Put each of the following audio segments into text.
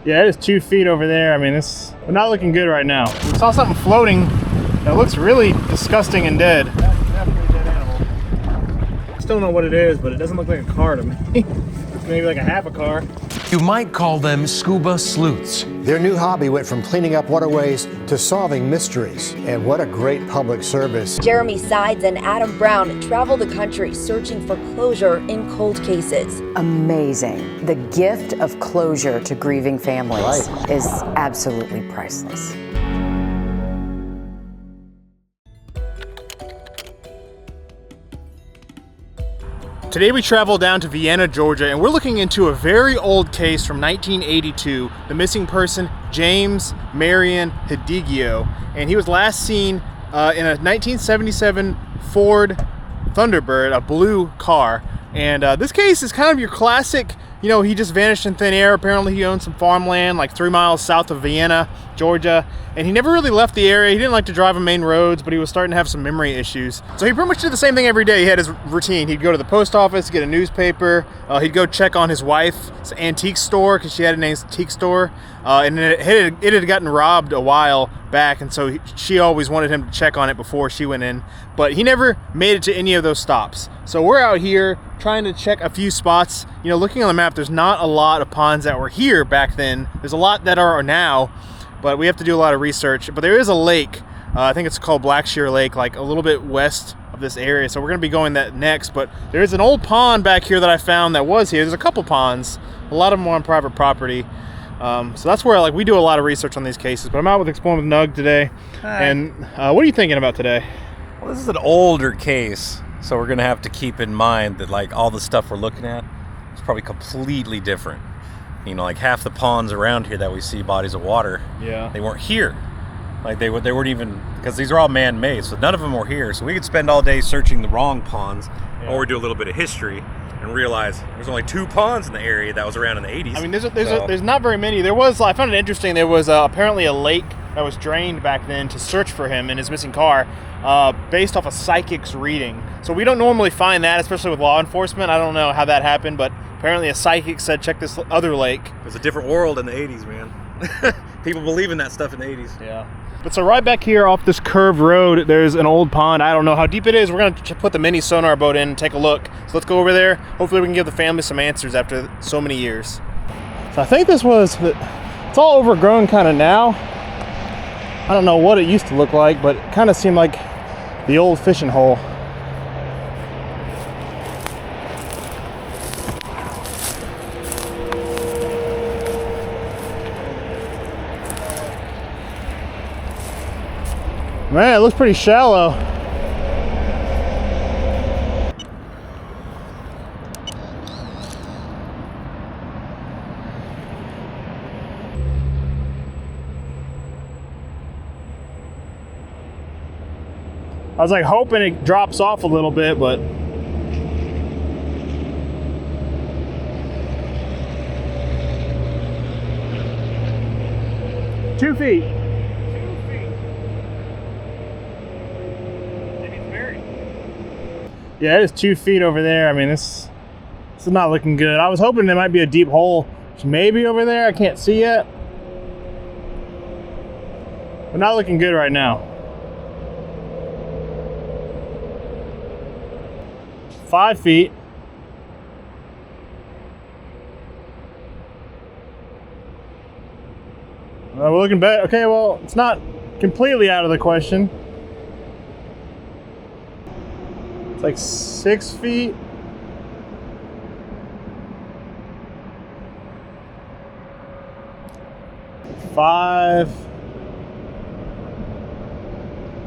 Yeah, it is 2 feet over there. I mean, we're not looking good right now. We saw something floating that looks really disgusting and dead. That's definitely a dead animal. Still don't know what it is, but it doesn't look like a car to me. It's maybe like a half a car. You might call them scuba sleuths. Their new hobby went from cleaning up waterways to solving mysteries. And what a great public service. Jeremy Sides and Adam Brown travel the country searching for closure in cold cases. Amazing. The gift of closure to grieving families is absolutely priceless. Today we travel down to Vienna, Georgia, and we're looking into a very old case from 1982, the missing person James Marion Hegidio, and he was last seen in a 1977 Ford Thunderbird, a blue car. And this case is kind of your classic, you know, he just vanished in thin air. Apparently he owned some farmland like 3 miles south of Vienna, Georgia, and he never really left the area. He didn't like to drive on main roads, but he was starting to have some memory issues. So he pretty much did the same thing every day. He had his routine. He'd go to the post office, get a newspaper. He'd go check on his wife's antique store because she had an antique store. And it had gotten robbed a while back, and so she always wanted him to check on it before she went in. But he never made it to any of those stops. So we're out here trying to check a few spots. You know, looking on the map, there's not a lot of ponds that were here back then. There's a lot that are now, but we have to do a lot of research. But there is a lake, I think it's called Blackshire Lake, like a little bit west of this area. So we're gonna be going that next. But there is an old pond back here that I found that was here. There's a couple ponds, a lot of them are on private property. So that's where we do a lot of research on these cases. But I'm out with Exploring with Nug today. Hi. And what are you thinking about today? Well, this is an older case, so we're gonna have to keep in mind that all the stuff we're looking at is probably completely different. You know, like half the ponds around here that we see bodies of water, they weren't here. Like they weren't even, because these are all man-made, so none of them were here. So we could spend all day searching the wrong ponds, or do a little bit of history and realize there's only 2 ponds in the area that was around in the 80s. I mean, there's not very many. There was, I found it interesting, there was apparently a lake that was drained back then to search for him and his missing car, based off a psychic's reading. So we don't normally find that, especially with law enforcement. I don't know how that happened, but apparently a psychic said, check this other lake. It was a different world in the 80s, man. People believe in that stuff in the 80s. Yeah. But so right back here off this curved road, there's an old pond. I don't know how deep it is. We're going to put the mini sonar boat in and take a look. So let's go over there. Hopefully we can give the family some answers after so many years. So I think it's all overgrown kind of now. I don't know what it used to look like, but it kind of seemed like the old fishing hole. Man, it looks pretty shallow. I was hoping it drops off a little bit, but two feet. Yeah, it is 2 feet over there. I mean, this is not looking good. I was hoping there might be a deep hole, maybe over there. I can't see yet. But not looking good right now. 5 feet. We're looking better. Okay, well, it's not completely out of the question. It's like 6 feet. Five.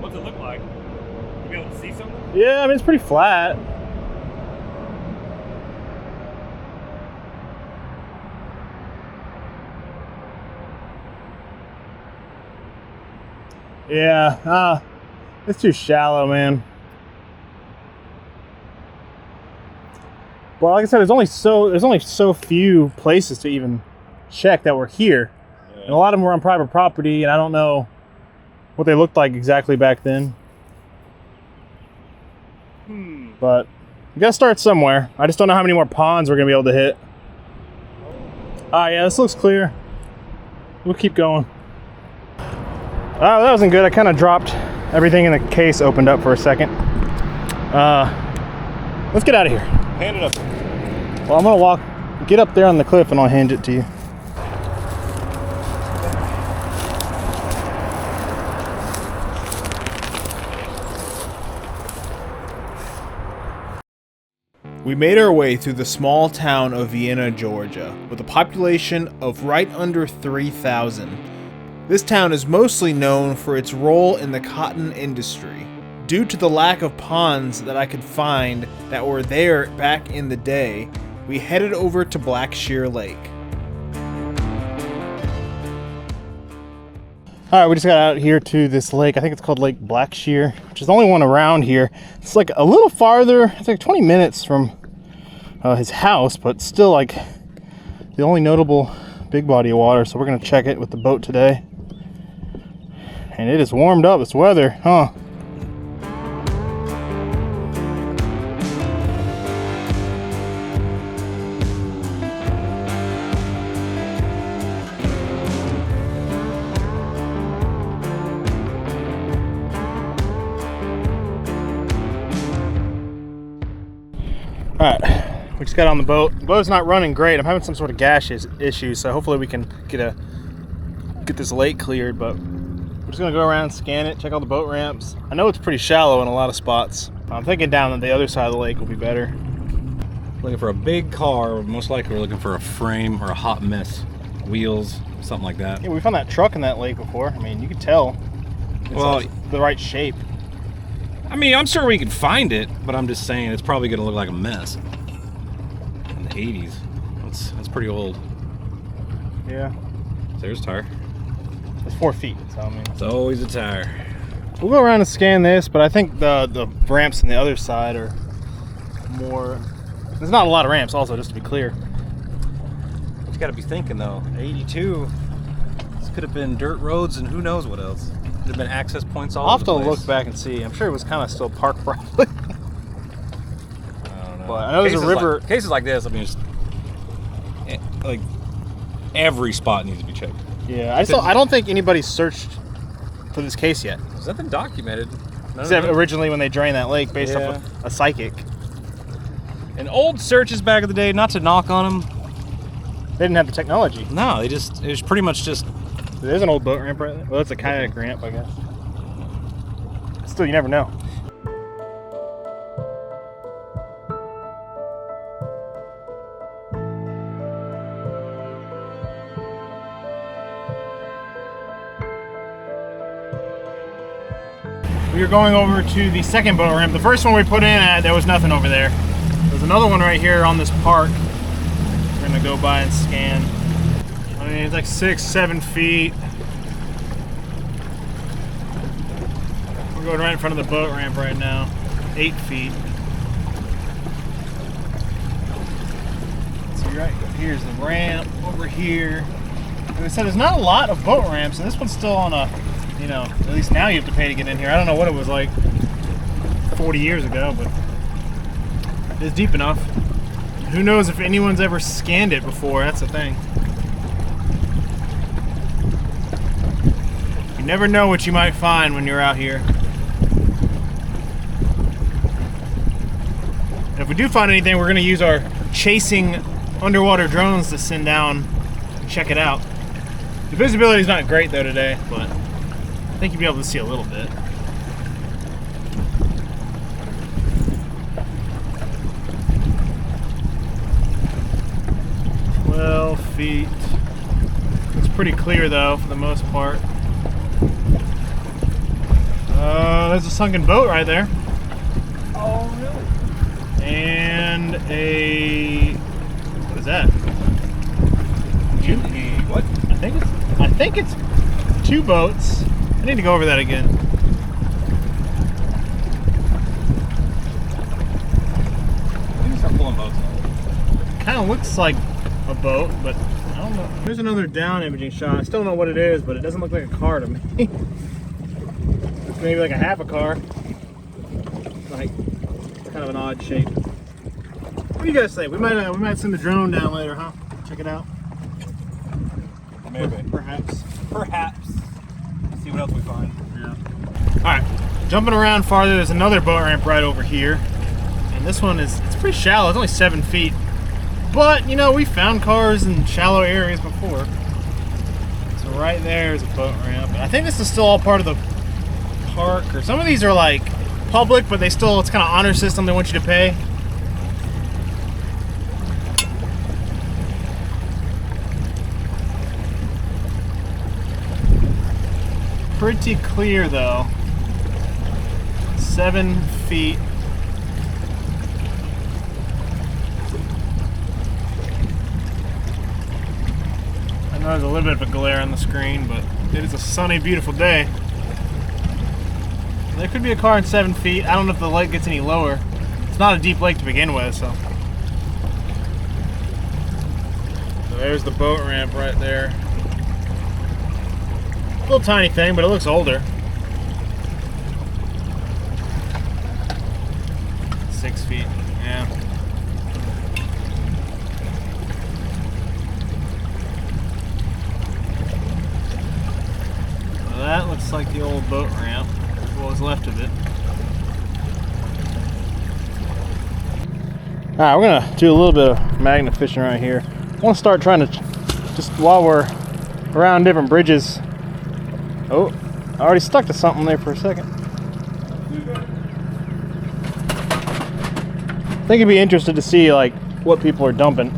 What's it look like? You be able to see something? Yeah, I mean, it's pretty flat. Yeah, it's too shallow, man. Well, like I said, there's only so few places to even check that were here. Yeah. And a lot of them were on private property, and I don't know what they looked like exactly back then. But we gotta start somewhere. I just don't know how many more ponds we're gonna be able to hit. Yeah, this looks clear. we'll keep going. Oh, that wasn't good. I kind of dropped everything in the case, opened up for a second. Let's get out of here. Hand it up. Well, I'm gonna get up there on the cliff and I'll hand it to you. We made our way through the small town of Vienna, Georgia, with a population of right under 3,000. This town is mostly known for its role in the cotton industry. Due to the lack of ponds that I could find that were there back in the day, we headed over to Blackshear Lake. Alright, we just got out here to this lake. I think it's called Lake Blackshear, which is the only one around here. It's like a little farther, it's like 20 minutes from his house, but still like the only notable big body of water. So we're gonna check it with the boat today. And it is warmed up, this weather, huh? Alright, we just got on the boat. The boat's not running great. I'm having some sort of gas issue, so hopefully we can get this lake cleared, but we're just gonna go around, scan it, check all the boat ramps. I know it's pretty shallow in a lot of spots. I'm thinking down the other side of the lake will be better. Looking for a big car. Most likely we're looking for a frame or a hot mess. Wheels, something like that. Yeah, we found that truck in that lake before. I mean, you could tell it's the right shape. I mean, I'm sure we could find it, but I'm just saying it's probably going to look like a mess. In the 80s. That's pretty old. Yeah. There's a tire. It's 4 feet, so I mean. It's always a tire. We'll go around and scan this, but I think the ramps on the other side are more. There's not a lot of ramps, also, just to be clear. You got to be thinking though. 82. This could have been dirt roads and who knows what else. Could have been access points all I'll over the have to place. look back and see. I'm sure it was kind of still parked probably. I don't know. But I know there's a river. Cases like this, I mean, just like every spot needs to be checked. Yeah, I don't think anybody's searched for this case yet. There's nothing documented. Except originally when they drained that lake based off of a psychic. And old searches back in the day, not to knock on them. They didn't have the technology. No, it was pretty much just. There's an old boat ramp right there. Well, it's a kayak ramp, I guess. Still, you never know. We are going over to the second boat ramp. The first one we put in, there was nothing over there. There's another one right here on this park. We're gonna go by and scan. I mean, it's like 6-7 feet. We're going right in front of the boat ramp right now. 8 feet. So right here's the ramp over here. Like I said, there's not a lot of boat ramps, and this one's still on a, you know, at least now you have to pay to get in here. I don't know what it was like 40 years ago, but it's deep enough. Who knows if anyone's ever scanned it before, that's the thing. You never know what you might find when you're out here. And if we do find anything, we're gonna use our chasing underwater drones to send down and check it out. The visibility is not great though today, but I think you'll be able to see a little bit. Feet. It's pretty clear though for the most part. There's a sunken boat right there. Oh really? And what is that? What? I think it's 2 boats. I need to go over that again. We can start pulling boats. Kind of looks like a boat, but I don't know. Here's another down imaging shot. I still don't know what it is, but it doesn't look like a car to me. It's maybe like a half a car. Like kind of an odd shape. What do you guys think? We might send the drone down later, huh? Check it out. maybe. Perhaps. Perhaps. Let's see what else we find. Yeah. Alright, jumping around farther, there's another boat ramp right over here. And this one it's pretty shallow, it's only 7 feet. But, you know, we found cars in shallow areas before. So right there is a boat ramp. And I think this is still all part of the park, or some of these are like public, but it's kind of honor system they want you to pay. Pretty clear though. 7 feet. I know there's a little bit of a glare on the screen, but it is a sunny, beautiful day. There could be a car in 7 feet. I don't know if the lake gets any lower. It's not a deep lake to begin with, so. So there's the boat ramp right there. A little tiny thing, but it looks older. 6 feet, yeah. Well, that looks like the old boat ramp. What was left of it. Alright, we're gonna do a little bit of magnet fishing right here. I want to start trying to, just while we're around different bridges. Oh, I already stuck to something there for a second. I think you'd be interested to see like what people are dumping.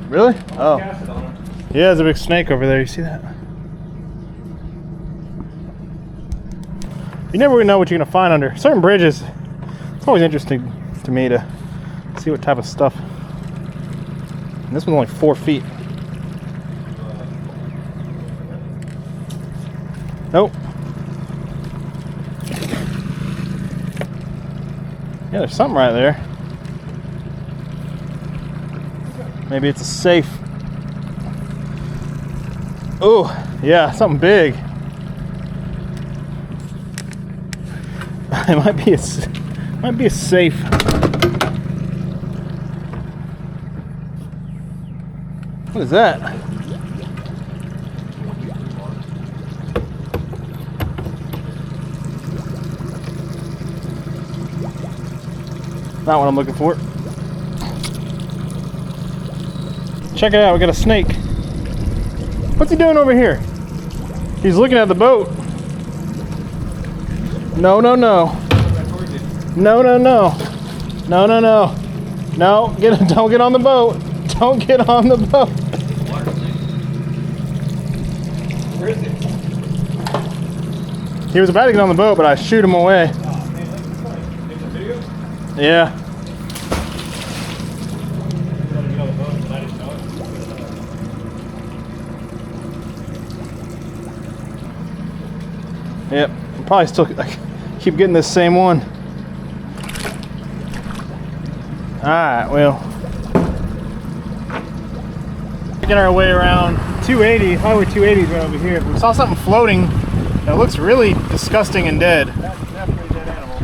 Really? Oh. Yeah, there's a big snake over there. You see that? You never really know what you're gonna find under certain bridges. It's always interesting to me to see what type of stuff. And this one's only 4 feet. Nope. Yeah, there's something right there. Maybe it's a safe. Oh, yeah, something big. It might be a safe. What is that? Not what I'm looking for. Check it out, we got a snake. What's he doing over here? He's looking at the boat. No, no, no. No, no, no. No, no, no. No, don't get on the boat. Don't get on the boat. Where is it? He was about to get on the boat, but I shoot him away. Yeah. Yep. I'll probably still keep getting this same one. Alright, well. Making our way around 280, highway 280 is right over here. We saw something floating that looks really disgusting and dead. That's definitely a dead animal.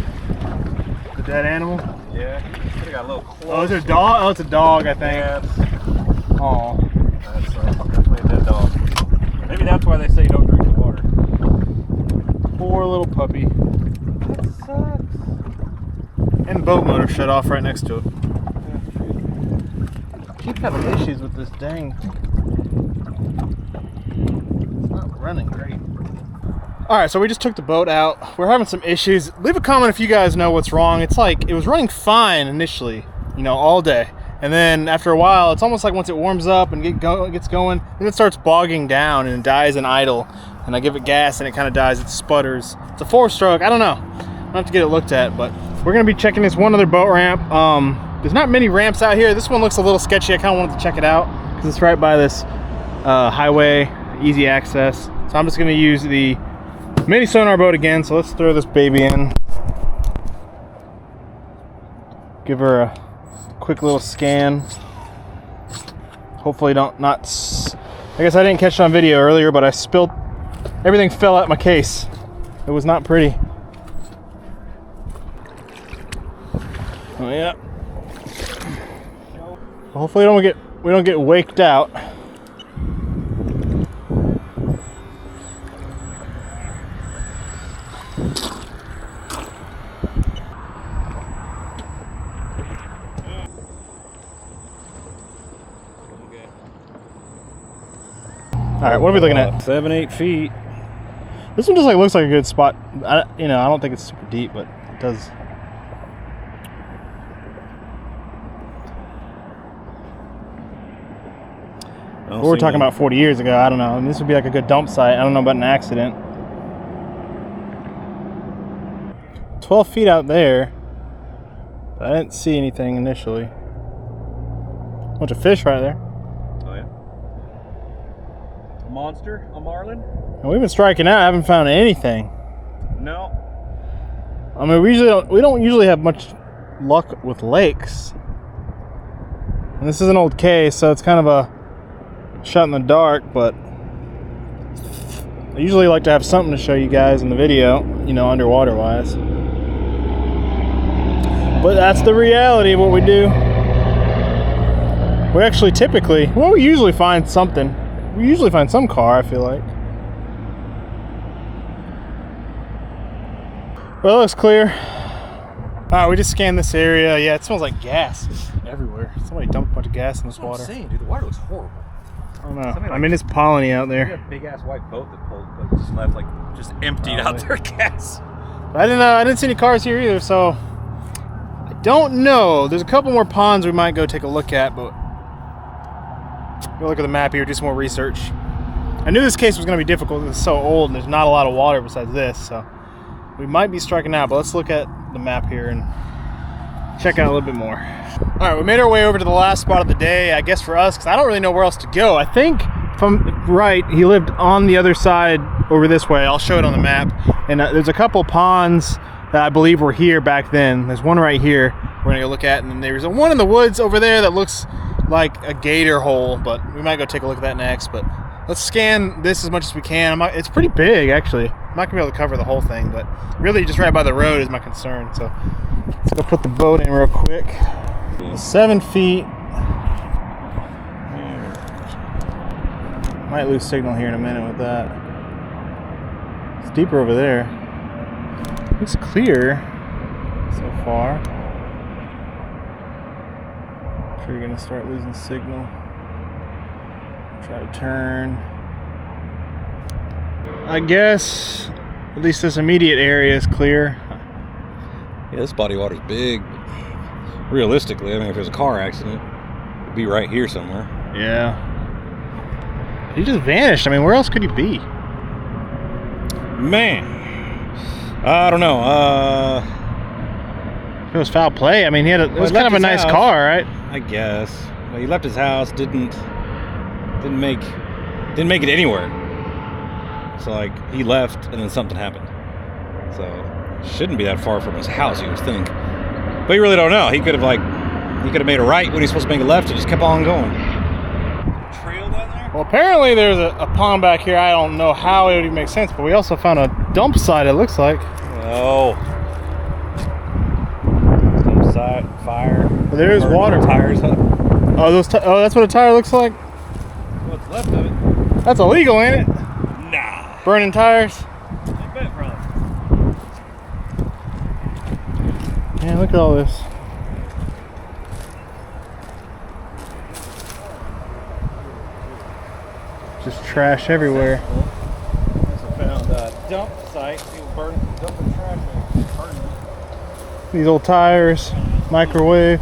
The dead animal? Yeah. It's got a little claw. Oh, is it a dog? Oh, it's a dog, I think. Yeah. Oh. That's definitely a dead dog. Maybe that's why they say don't drink the water. Poor little puppy. That sucks. And the boat motor shut off right next to it. Keep having issues with this dang. It's not running great. Alright, so we just took the boat out. We're having some issues. Leave a comment if you guys know what's wrong. It's like, it was running fine initially, you know, all day. And then after a while, it's almost like once it warms up and gets going, then it starts bogging down and dies in idle. And I give it gas and it kind of dies, it sputters. It's a 4-stroke, I don't know. I'll have to get it looked at, but we're gonna be checking this one other boat ramp. There's not many ramps out here. This one looks a little sketchy. I kind of wanted to check it out because it's right by this highway, easy access. So I'm just gonna use the mini sonar boat again. So let's throw this baby in. Give her a quick little scan. Hopefully I guess I didn't catch it on video earlier, but I spilled, everything fell out my case. It was not pretty. Oh yeah. Hopefully we don't get waked out. right, what are we looking at? 7-8 feet. This one just like looks like a good spot. I don't think it's super deep, but it does. We're talking about 40 years ago. I don't know. I mean, this would be like a good dump site. I don't know about an accident. 12 feet out there. But I didn't see anything initially. Bunch of fish right there. Oh yeah. A monster? A marlin? And we've been striking out. I haven't found anything. No. I mean, we don't usually have much luck with lakes. And this is an old case, so it's kind of a shot in the dark, but I usually like to have something to show you guys in the video, underwater wise. But that's the reality of what we do. We actually we usually find something. We usually find some car, I feel like. Well, it looks clear. Alright, we just scanned this area. Yeah, it smells like gas everywhere. Somebody dumped a bunch of gas in this water. I'm saying, dude, the water looks horrible. I don't know. I mean, it's polleny out We there. got a big ass white boat that pulled, but just left just emptied out their gas. I didn't see any cars here either, so I don't know. There's a couple more ponds we might go take a look at, but go look at the map here, do some more research. I knew this case was going to be difficult. It's so old and there's not a lot of water besides this, so we might be striking out, but let's look at the map here and check out a little bit more. All right, we made our way over to the last spot of the day, I guess for us, because I don't really know where else to go. I think, if I'm right, he lived on the other side over this way. I'll show it on the map. And there's a couple ponds that I believe were here back then. There's one right here we're going to go look at, and then there's one in the woods over there that looks like a gator hole, but we might go take a look at that next. But let's scan this as much as we can. It's pretty big, actually. I'm not going to be able to cover the whole thing, but really just right by the road is my concern. So let's go put the boat in real quick. 7 feet. Might lose signal here in a minute with that. It's deeper over there. Looks clear so far. I'm sure you're gonna start losing signal. Try to turn. I guess at least this immediate area is clear. Yeah, this body of water's big. Realistically, I mean, if there's a car accident, it'd be right here somewhere. Yeah. He just vanished. I mean, where else could he be? Man, I don't know. It was foul play. I mean, it was kind of a nice car, right? I guess. Well, he left his house, didn't make it anywhere. So like he left, and then something happened. So shouldn't be that far from his house, you would think. But you really don't know. He could have made a right when he's supposed to make a left and just kept on going. Trail down there? Well, apparently there's a pond back here. I don't know how it would even make sense, but we also found a dump site, it looks like. Oh. Dump site, fire. Well, there is water. Tires up. Oh, that's what a tire looks like? What's left of it? That's illegal, ain't it? Nah. Burning tires? I bet, brother. Man, look at all this. Just trash everywhere. Also found a dump site. People dumping trash. Burning. These old tires, microwave.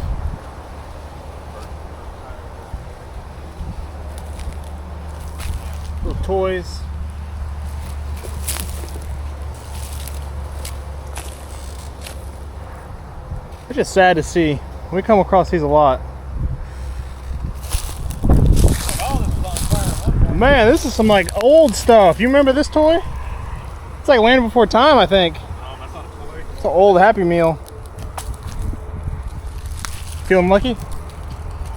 Little toys. It's just sad to see. We come across these a lot. Man, this is some like old stuff. You remember this toy? It's like Land Before Time, I think. Oh, that's not a toy. It's an old Happy Meal. Feeling lucky?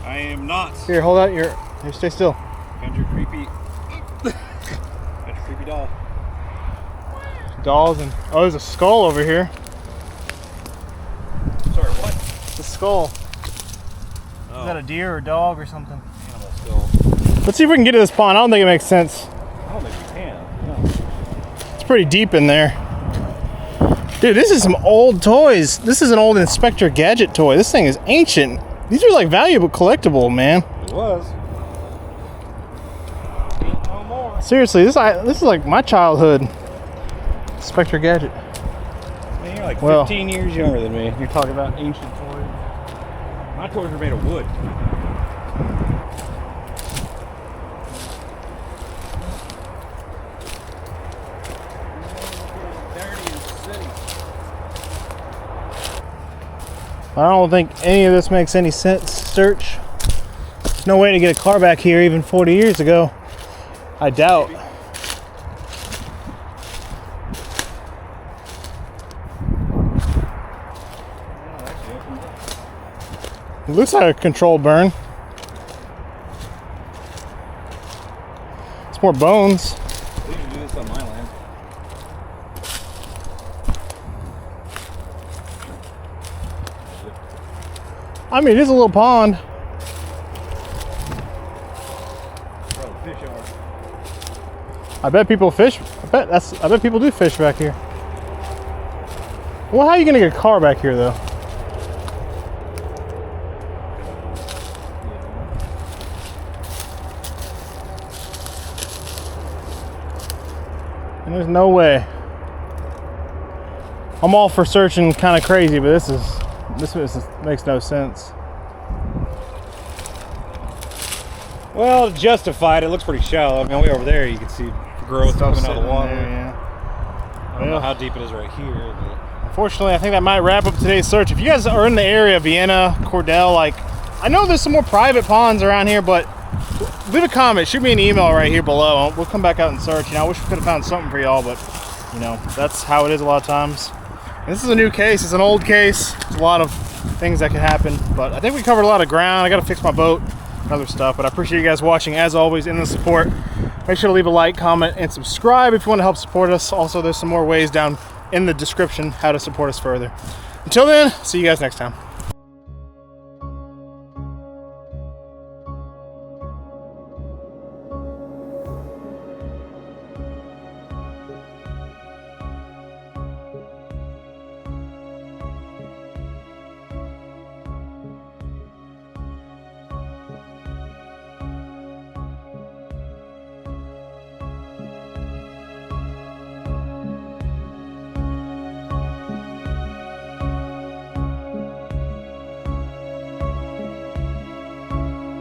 I am not. Here, hold out your. Here, stay still. Found your creepy. That's a creepy doll. Dolls and there's a skull over here. Sorry, what? The skull. Oh. Is that a deer or a dog or something? Animal skull. Let's see if we can get to this pond. I don't think it makes sense. I don't think we can. No. It's pretty deep in there. Dude, this is some old toys. This is an old Inspector Gadget toy. This thing is ancient. These are like valuable collectible, man. It was. Ain't no more. Seriously, this is like my childhood. Spectre Gadget. Man, you're like 15 years younger than me. You're talking about ancient toys. My toys are made of wood. I don't think any of this makes any sense, search. There's no way to get a car back here even 40 years ago. I doubt. It looks like a controlled burn. It's more bones. We should do this on my land. I mean, it is a little pond. I bet people fish. I bet people do fish back here. Well, how are you gonna get a car back here though? And there's no way. I'm all for searching kind of crazy, but this makes no sense. Well, justified. It looks pretty shallow. I mean, way over there you can see growth coming out of the water. There, yeah. I don't know how deep it is right here. But Unfortunately, I think that might wrap up today's search. If you guys are in the area, Vienna, Cordell, like, I know there's some more private ponds around here, but leave a comment, shoot me an email right here below. We'll come back out and search. You know, I wish we could have found something for y'all, but you know, that's how it is a lot of times. And this is a new case. It's an old case. There's a lot of things that could happen, but I think we covered a lot of ground. I got to fix my boat and other stuff, but I appreciate you guys watching as always and the support. Make sure to leave a like, comment, and subscribe if you want to help support us. Also, there's some more ways down in the description how to support us further. Until then, see you guys next time.